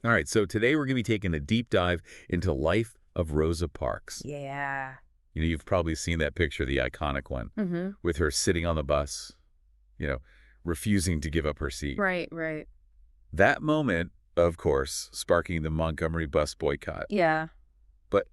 All right, so today we're going to be taking a deep dive into the life of Rosa Parks. Yeah. You've probably seen that picture, the iconic one, Mm-hmm. with her sitting on the bus, you know, refusing to give up her seat. Right, right. That moment, of course, sparking the Montgomery Bus Boycott. Yeah. But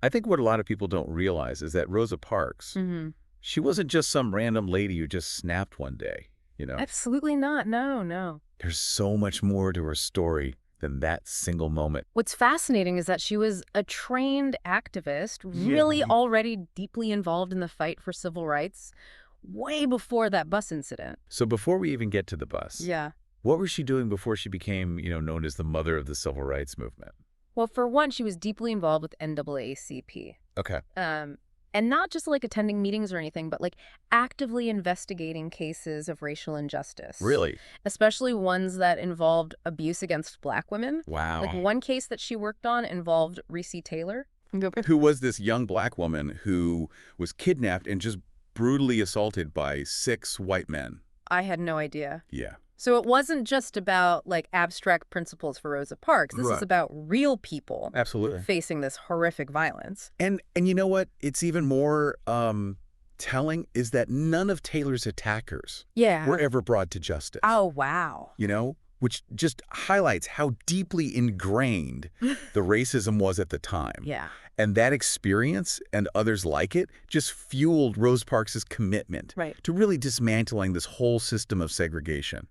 I think what a lot of people don't realize is that Rosa Parks, Mm-hmm. she wasn't just some random lady who just snapped one day. Absolutely not. No, no. There's so much more to her story than that single moment. What's fascinating is that she was a trained activist, really already deeply involved in the fight for civil rights, way before that bus incident. So before we even get to the bus, Yeah. what was she doing before she became, known as the mother of the civil rights movement? Well, for one, she was deeply involved with NAACP. Okay. And not just like attending meetings or anything, but like actively investigating cases of racial injustice. Really? Especially ones that involved abuse against Black women. Wow. Like one case that she worked on involved Reese Taylor. Who was this young Black woman who was kidnapped and just brutally assaulted by 6 white men. I had no idea. Yeah. So it wasn't just about like abstract principles for Rosa Parks. This Right. is about real people Absolutely. facing this horrific violence. And you know what? It's even more telling is that none of Taylor's attackers Yeah. were ever brought to justice. Oh, wow. Which just highlights how deeply ingrained the racism was at the time. Yeah. And that experience and others like it just fueled Rosa Parks' commitment Right. to really dismantling this whole system of segregation.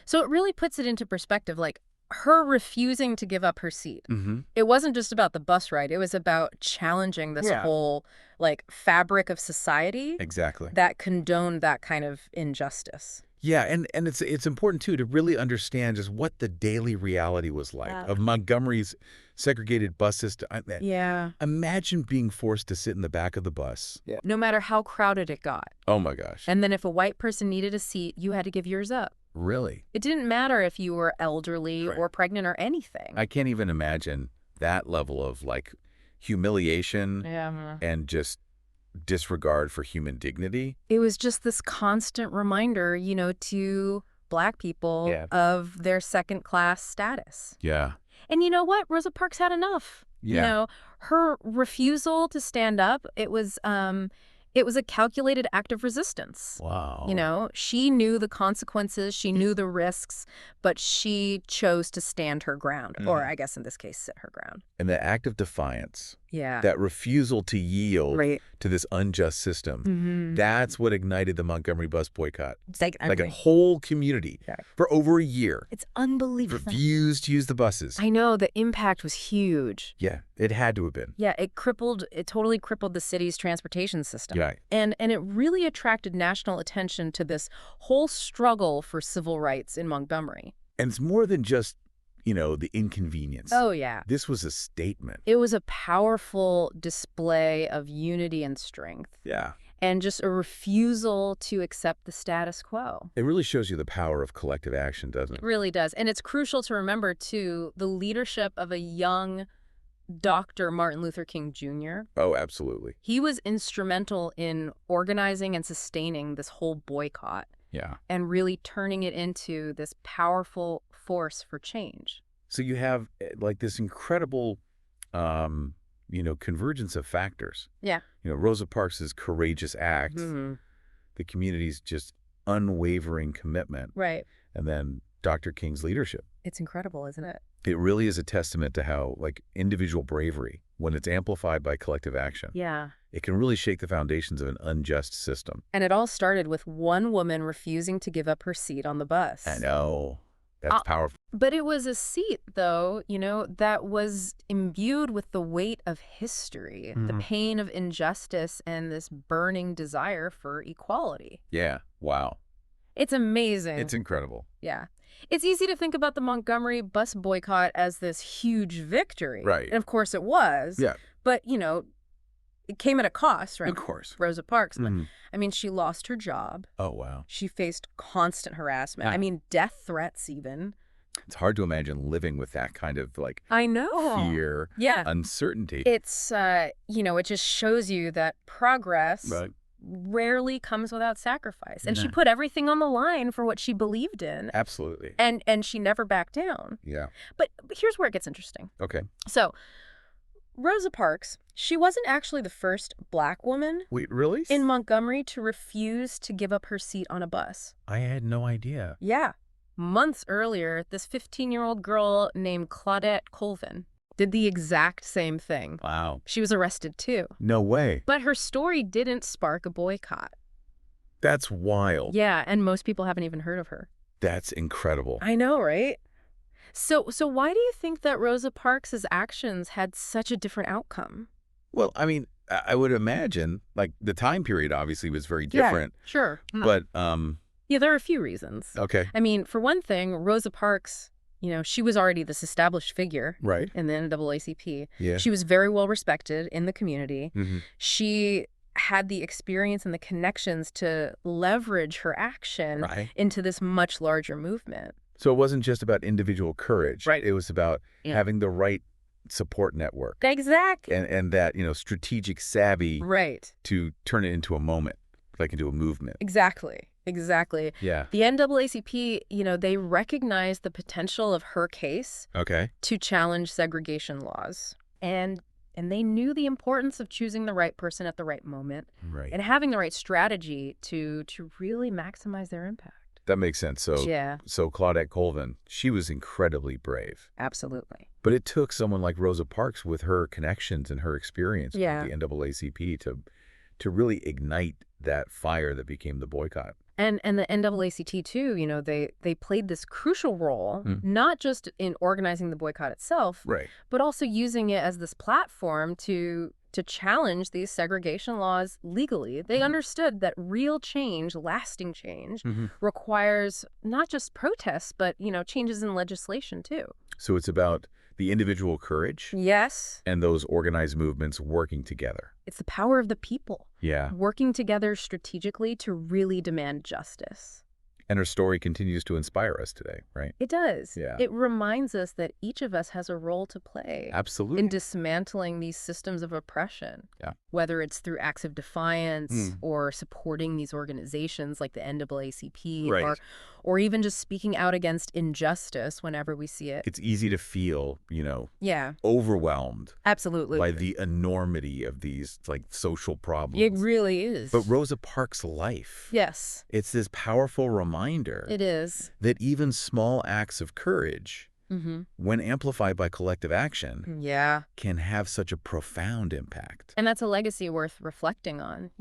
So it really puts it into perspective, like her refusing to give up her seat. Mm-hmm. It wasn't just about the bus ride. It was about challenging this whole like fabric of society Exactly. that condoned that kind of injustice. Yeah, and it's important, too, to really understand just what the daily reality was like of Montgomery's segregated bus system. Yeah. Imagine being forced to sit in the back of the bus. Yeah. No matter how crowded it got. Oh, my gosh. And then if a white person needed a seat, you had to give yours up. Really? It didn't matter if you were elderly or pregnant or anything. I can't even imagine that level of, like, humiliation and just disregard for human dignity. It was just this constant reminder, to Black people of their second-class status. Yeah. And you know what? Rosa Parks had enough. Yeah. Her refusal to stand up, it was a calculated act of resistance. Wow. She knew the consequences, she knew the risks, but she chose to stand her ground, or I guess in this case, sit her ground. And the act of defiance, Yeah. that refusal to yield to this unjust system, that's what ignited the Montgomery Bus Boycott. It's Like a whole community for over a year It's unbelievable. refused to use the buses. I know, the impact was huge. Yeah, it had to have been. Yeah, it totally crippled the city's transportation system. Yeah. And it really attracted national attention to this whole struggle for civil rights in Montgomery. And it's more than just, the inconvenience. Oh, yeah. This was a statement. It was a powerful display of unity and strength. Yeah. And just a refusal to accept the status quo. It really shows you the power of collective action, doesn't It it? really does. And it's crucial to remember, too, the leadership of a young Dr. Martin Luther King Jr. Oh, absolutely. He was instrumental in organizing and sustaining this whole boycott Yeah. and really turning it into this powerful force for change. So you have like this incredible, convergence of factors. Yeah. Rosa Parks' courageous act, the community's just unwavering commitment, Right. and then Dr. King's leadership. It's incredible, isn't it? It really is a testament to how, like, individual bravery, when it's amplified by collective action, Yeah. it can really shake the foundations of an unjust system. And it all started with one woman refusing to give up her seat on the bus. I know. That's powerful. But it was a seat, though, that was imbued with the weight of history, the pain of injustice, and this burning desire for equality. Yeah. Wow. It's amazing. It's incredible. Yeah. It's easy to think about the Montgomery bus boycott as this huge victory. Right. And of course it was. Yeah. But, it came at a cost, right? Of course. Rosa Parks. But, Mhm. I mean, she lost her job. Oh, wow. She faced constant harassment. Ah. I mean, death threats even. It's hard to imagine living with that kind of, like, I know. fear, Yeah. uncertainty. It's, it just shows you that progress rarely comes without sacrifice. And she put everything on the line for what she believed in. Absolutely. And she never backed down. Yeah. But here's where it gets interesting. Okay. So Rosa Parks, she wasn't actually the first Black woman Wait, really? in Montgomery to refuse to give up her seat on a bus. I had no idea. Yeah. Months earlier, this 15-year-old girl named Claudette Colvin did the exact same thing. Wow. She was arrested too. No way. But her story didn't spark a boycott. That's wild. Yeah, and most people haven't even heard of her. That's incredible. I know, right? So why do you think that Rosa Parks' actions had such a different outcome? Well, I mean, I would imagine, like, the time period obviously was very different. Yeah, sure. But, yeah, there are a few reasons. okay. I mean, for one thing, Rosa Parks, she was already this established figure Right. in the NAACP. Yeah. She was very well respected in the community. Mm-hmm. She had the experience and the connections to leverage her action into this much larger movement. So it wasn't just about individual courage. Right. It was about having the right support network. Exactly. And that, strategic savvy to turn it into a moment, like into a movement. Exactly. Yeah. The NAACP, they recognized the potential of her case to challenge segregation laws. And they knew the importance of choosing the right person at the right moment. Right. And having the right strategy to really maximize their impact. That makes sense. So Claudette Colvin, she was incredibly brave. Absolutely. But it took someone like Rosa Parks with her connections and her experience with the NAACP to really ignite that fire that became the boycott. And the NAACP, too, they played this crucial role, not just in organizing the boycott itself, but also using it as this platform to challenge these segregation laws legally. They understood that real change, lasting change, requires not just protests, but, changes in legislation, too. So it's about the individual courage. Yes. And those organized movements working together. It's the power of the people. Yeah. Working together strategically to really demand justice. And her story continues to inspire us today, right? It does. Yeah. It reminds us that each of us has a role to play. Absolutely. In dismantling these systems of oppression. Yeah. Whether it's through acts of defiance or supporting these organizations like the NAACP or even just speaking out against injustice whenever we see it. It's easy to feel, overwhelmed. Absolutely. By the enormity of these, social problems. It really is. But Rosa Parks' life. Yes. It's this powerful reminder. It is. That even small acts of courage, when amplified by collective action, can have such a profound impact. And that's a legacy worth reflecting on,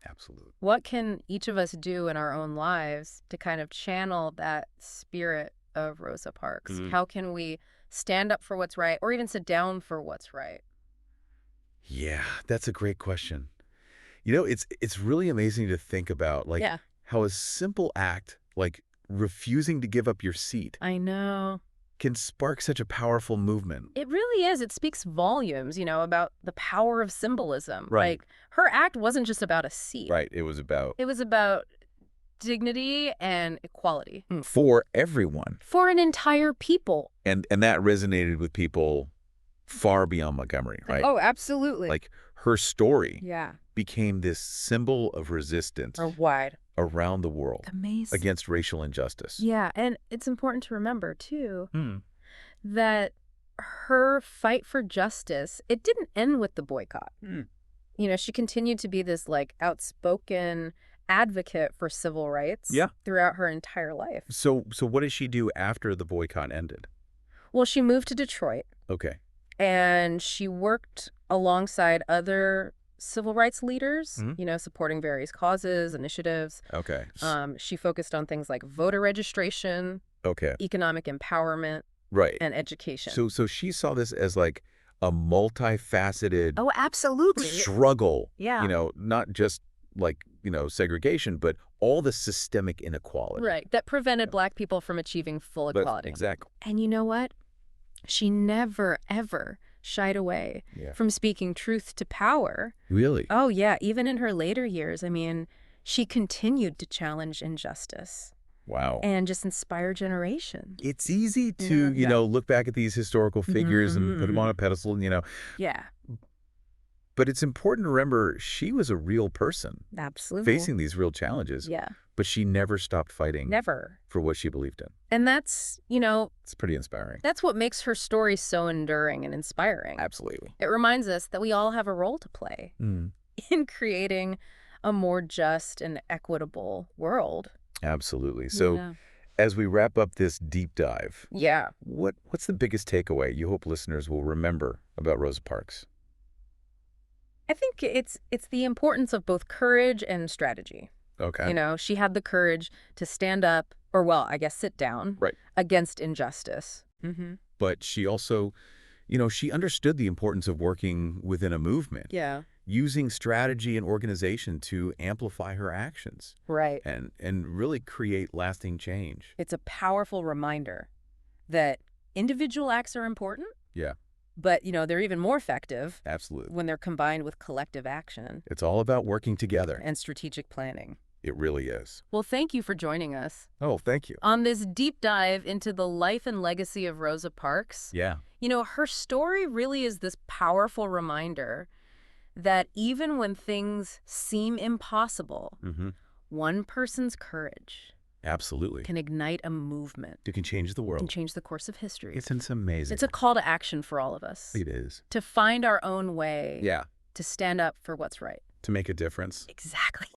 Absolutely. What can each of us do in our own lives to kind of channel that spirit of Rosa Parks? How can we stand up for what's right or even sit down for what's right? Yeah, that's a great question. It's really amazing to think about, how a simple act, like refusing to give up your seat. I know. Can spark such a powerful movement. It really is. It speaks volumes, about the power of symbolism. Right. Like, her act wasn't just about a seat. Right. It was about dignity and equality. For everyone. For an entire people. And that resonated with people far beyond Montgomery, right? Oh, absolutely. Like, her story Yeah. became this symbol of resistance Worldwide. around the world. Amazing. Against racial injustice. Yeah, and it's important to remember, too, that her fight for justice, it didn't end with the boycott. She continued to be this, outspoken advocate for civil rights throughout her entire life. So what did she do after the boycott ended? Well, she moved to Detroit. Okay. And she worked alongside other civil rights leaders, supporting various causes, initiatives. Okay. She focused on things like voter registration, economic empowerment, and education. So she saw this as like a multifaceted absolutely. struggle. Yeah. Not just segregation, but all the systemic inequality. Right. That prevented Black people from achieving full equality. Exactly. And you know what? She never, ever shied away from speaking truth to power. Really? Oh, yeah. Even in her later years, she continued to challenge injustice. Wow. And just inspire generations. It's easy to, look back at these historical figures and put them on a pedestal, Yeah. But it's important to remember she was a real person. Absolutely. Facing these real challenges. Yeah. But she never stopped fighting. Never. For what she believed in. And that's, it's pretty inspiring. That's what makes her story so enduring and inspiring. Absolutely. It reminds us that we all have a role to play in creating a more just and equitable world. Absolutely. So as we wrap up this deep dive, what's the biggest takeaway you hope listeners will remember about Rosa Parks? I think it's the importance of both courage and strategy. Okay. She had the courage to stand up, or well, I guess sit down, against injustice. But she also, she understood the importance of working within a movement. Yeah. Using strategy and organization to amplify her actions. Right. And really create lasting change. It's a powerful reminder that individual acts are important. Yeah. But, they're even more effective. Absolutely. When they're combined with collective action. It's all about working together. And strategic planning. It really is. Well, thank you for joining us. Oh, thank you. On this deep dive into the life and legacy of Rosa Parks. Yeah. Her story really is this powerful reminder that even when things seem impossible, one person's courage absolutely can ignite a movement. It can change the world. Can change the course of history. It's amazing. It's a call to action for all of us. It is. To find our own way. Yeah. To stand up for what's right. To make a difference. Exactly.